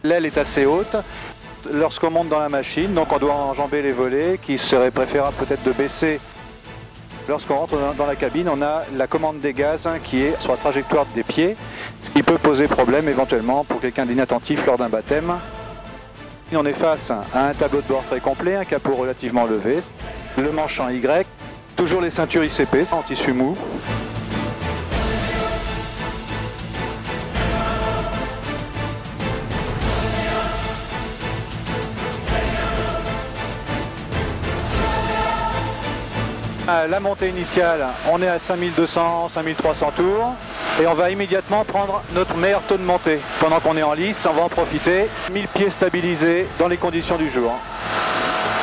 L'aile est assez haute lorsqu'on monte dans la machine, donc on doit enjamber les volets, qui serait préférable peut-être de baisser. Lorsqu'on rentre dans la cabine, on a la commande des gaz qui est sur la trajectoire des pieds, ce qui peut poser problème éventuellement pour quelqu'un d'inattentif lors d'un baptême. On est face à un tableau de bord très complet, un capot relativement levé, le manche en Y, toujours les ceintures ICP en tissu mou. À la montée initiale, on est à 5200, 5300 tours et on va immédiatement prendre notre meilleur taux de montée. Pendant qu'on est en lice, on va en profiter. 1000 pieds stabilisés dans les conditions du jour.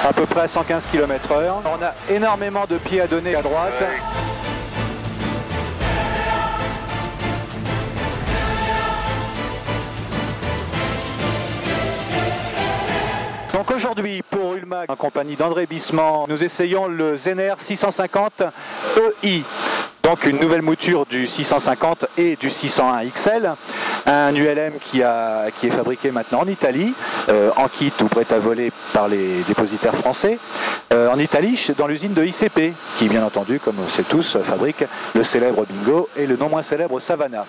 À peu près à 115 km/h. On a énormément de pieds à donner à droite. Donc aujourd'hui, pour Ulmag, en compagnie d'André Bissement, nous essayons le Zener 650 EI. Donc une nouvelle mouture du 650 et du 601 XL. Un ULM qui est fabriqué maintenant en Italie, en kit ou prêt à voler par les dépositaires français. En Italie, dans l'usine de ICP, qui bien entendu, comme on sait tous, fabrique le célèbre Bingo et le non moins célèbre Savannah.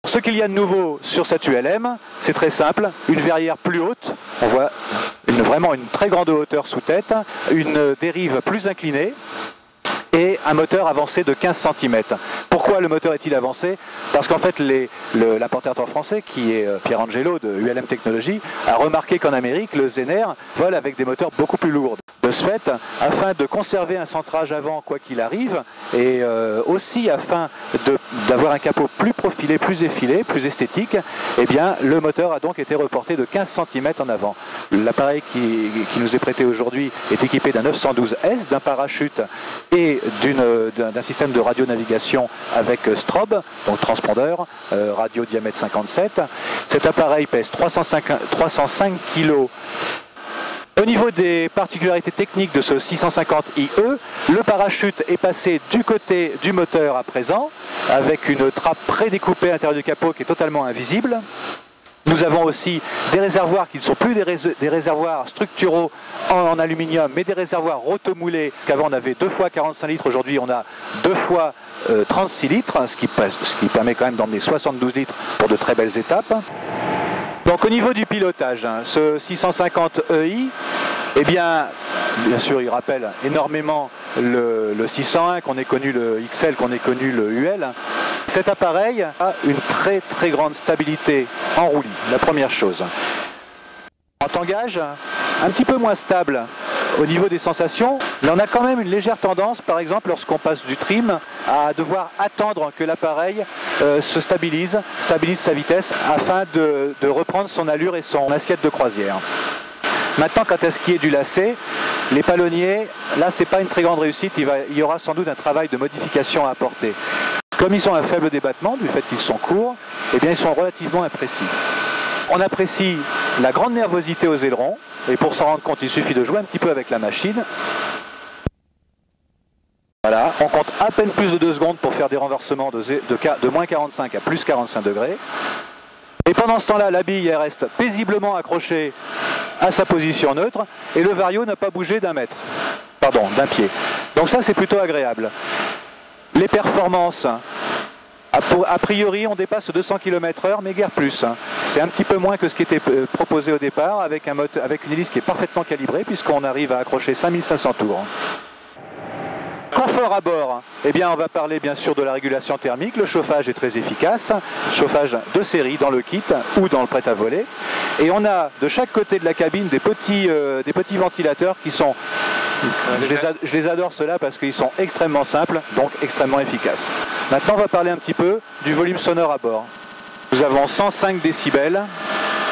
Ce qu'il y a de nouveau sur cette ULM, c'est très simple, une verrière plus haute, on voit vraiment une très grande hauteur sous tête, une dérive plus inclinée et un moteur avancé de 15 cm. Pourquoi le moteur est-il avancé? Parce qu'en fait l'importateur français, qui est Pierre Angelo de ULM Technologies, a remarqué qu'en Amérique, le Zener vole avec des moteurs beaucoup plus lourds. De ce fait, afin de conserver un centrage avant quoi qu'il arrive, et aussi afin d'avoir un capot plus profilé, plus effilé, plus esthétique, eh bien, le moteur a donc été reporté de 15 cm en avant. L'appareil qui nous est prêté aujourd'hui est équipé d'un 912S, d'un parachute et d'un système de radionavigation avec strobe, donc transpondeur, radio diamètre 57. Cet appareil pèse 305 kg. Au niveau des particularités techniques de ce 650IE, le parachute est passé du côté du moteur à présent, avec une trappe prédécoupée à l'intérieur du capot qui est totalement invisible. Nous avons aussi des réservoirs qui ne sont plus des réservoirs structuraux en aluminium, mais des réservoirs rotomoulés, qu'avant on avait 2 fois 45 litres, aujourd'hui on a 2 fois 36 litres, ce qui permet quand même d'emmener 72 litres pour de très belles étapes. Donc au niveau du pilotage, ce 650EI, eh bien sûr il rappelle énormément le 601 qu'on ait connu, le XL qu'on ait connu, le UL. Cet appareil a une très grande stabilité en roulis, la première chose. En tangage, un petit peu moins stable au niveau des sensations, mais on a quand même une légère tendance, par exemple lorsqu'on passe du trim, à devoir attendre que l'appareil se stabilise sa vitesse afin de reprendre son allure et son assiette de croisière. Maintenant, quant à ce qui est du lacet, les palonniers, là c'est pas une très grande réussite, il y aura sans doute un travail de modification à apporter. Comme ils ont un faible débattement, du fait qu'ils sont courts, eh bien ils sont relativement imprécis. On apprécie la grande nervosité aux ailerons, et pour s'en rendre compte, il suffit de jouer un petit peu avec la machine. Voilà, on compte à peine plus de 2 secondes pour faire des renversements de moins 45 à plus 45 degrés. Et pendant ce temps-là, la bille elle reste paisiblement accrochée à sa position neutre, et le vario n'a pas bougé d'un pied. Donc ça c'est plutôt agréable. Les performances, a priori on dépasse 200 km/h, mais guère plus. C'est un petit peu moins que ce qui était proposé au départ, avec une hélice qui est parfaitement calibrée, puisqu'on arrive à accrocher 5500 tours. Confort à bord, eh bien on va parler bien sûr de la régulation thermique. Le chauffage est très efficace, chauffage de série dans le kit ou dans le prêt-à-voler. Et on a de chaque côté de la cabine des petits ventilateurs qui sont, je les adore ceux-là parce qu'ils sont extrêmement simples, donc extrêmement efficaces. Maintenant on va parler un petit peu du volume sonore à bord. Nous avons 105 décibels,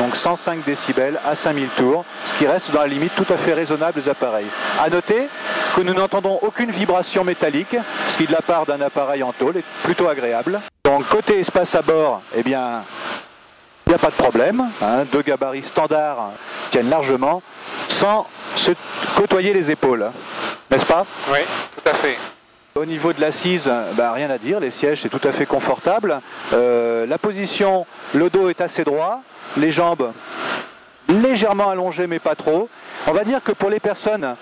donc 105 décibels à 5000 tours, ce qui reste dans la limite tout à fait raisonnable des appareils. A noter que nous n'entendons aucune vibration métallique, ce qui de la part d'un appareil en tôle est plutôt agréable. Donc côté espace à bord, eh bien, il n'y a pas de problème, hein, 2 gabarits standards tiennent largement, sans se côtoyer les épaules, n'est-ce pas? Oui, tout à fait. Au niveau de l'assise, rien à dire, les sièges c'est tout à fait confortable. La position, le dos est assez droit, les jambes légèrement allongées mais pas trop. On va dire que pour les personnes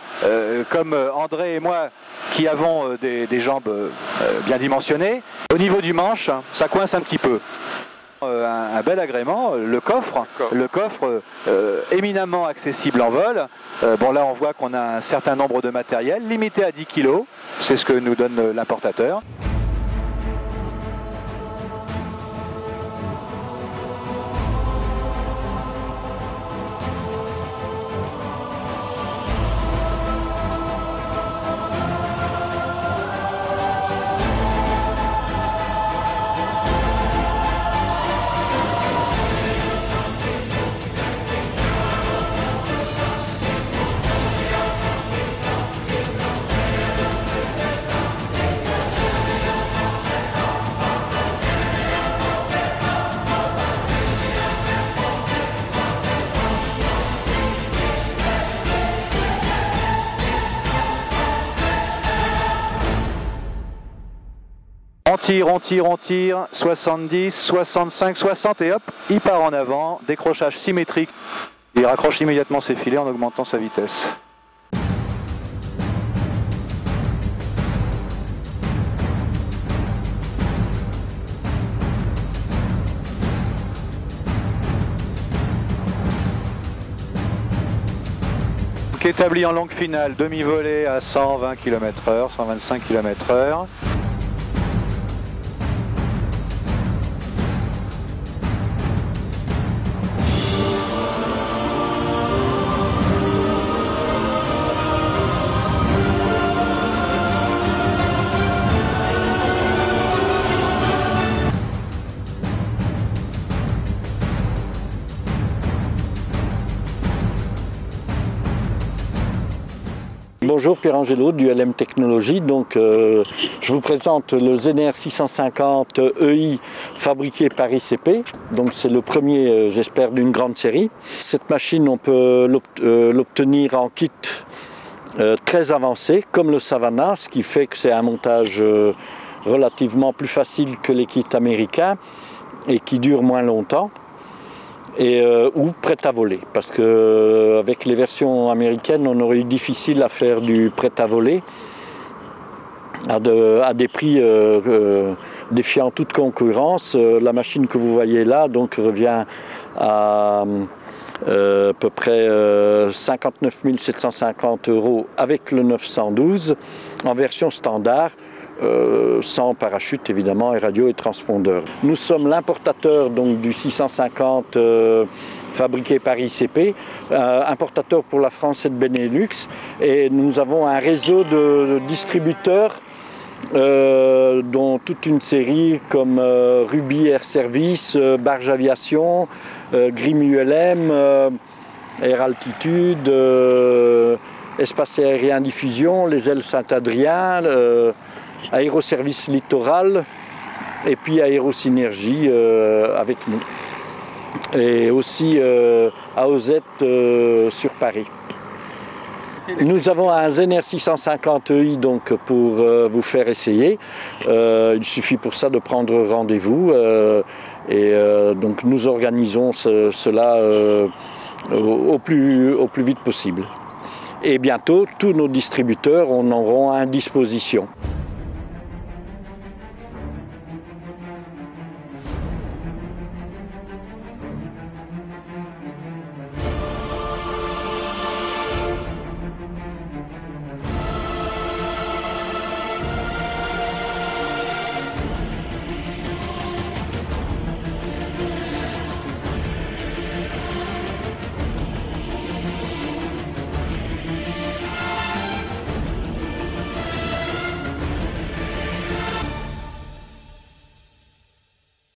comme André et moi qui avons des jambes bien dimensionnées, au niveau du manche, ça coince un petit peu. Un bel agrément, le coffre éminemment accessible en vol. Bon là on voit qu'on a un certain nombre de matériel, limité à 10 kg, c'est ce que nous donne l'importateur. On tire, 70, 65, 60 et hop, il part en avant, décrochage symétrique. Il raccroche immédiatement ses filets en augmentant sa vitesse. Établi en longue finale, demi-volée à 120 km/h, 125 km/h. Bonjour, Pierre Angelo du LM Technologies. Donc, je vous présente le Zener 650 EI fabriqué par ICP. Donc, c'est le premier, j'espère, d'une grande série. Cette machine, on peut l'obtenir en kit très avancé, comme le Savannah, ce qui fait que c'est un montage relativement plus facile que les kits américains et qui dure moins longtemps. Ou prêt à voler, parce que avec les versions américaines on aurait eu difficile à faire du prêt à voler à des prix défiant toute concurrence. La machine que vous voyez là donc revient à peu près 59 750 € avec le 912 en version standard. Sans parachute évidemment et radio et transpondeur. Nous sommes l'importateur donc du 650 fabriqué par ICP, importateur pour la France et le Benelux, et nous avons un réseau de distributeurs dont toute une série comme Ruby Air Service, Barge Aviation, Grim ULM, Air Altitude, Espace Aérien Diffusion, les Ailes Saint-Adrien, Aéroservice Littoral et puis Aérosynergie avec nous. Et aussi AOZ sur Paris. Nous avons un Zener 650 EI donc pour vous faire essayer. Il suffit pour ça de prendre rendez-vous donc nous organisons cela au plus vite possible. Et bientôt, tous nos distributeurs en auront à disposition.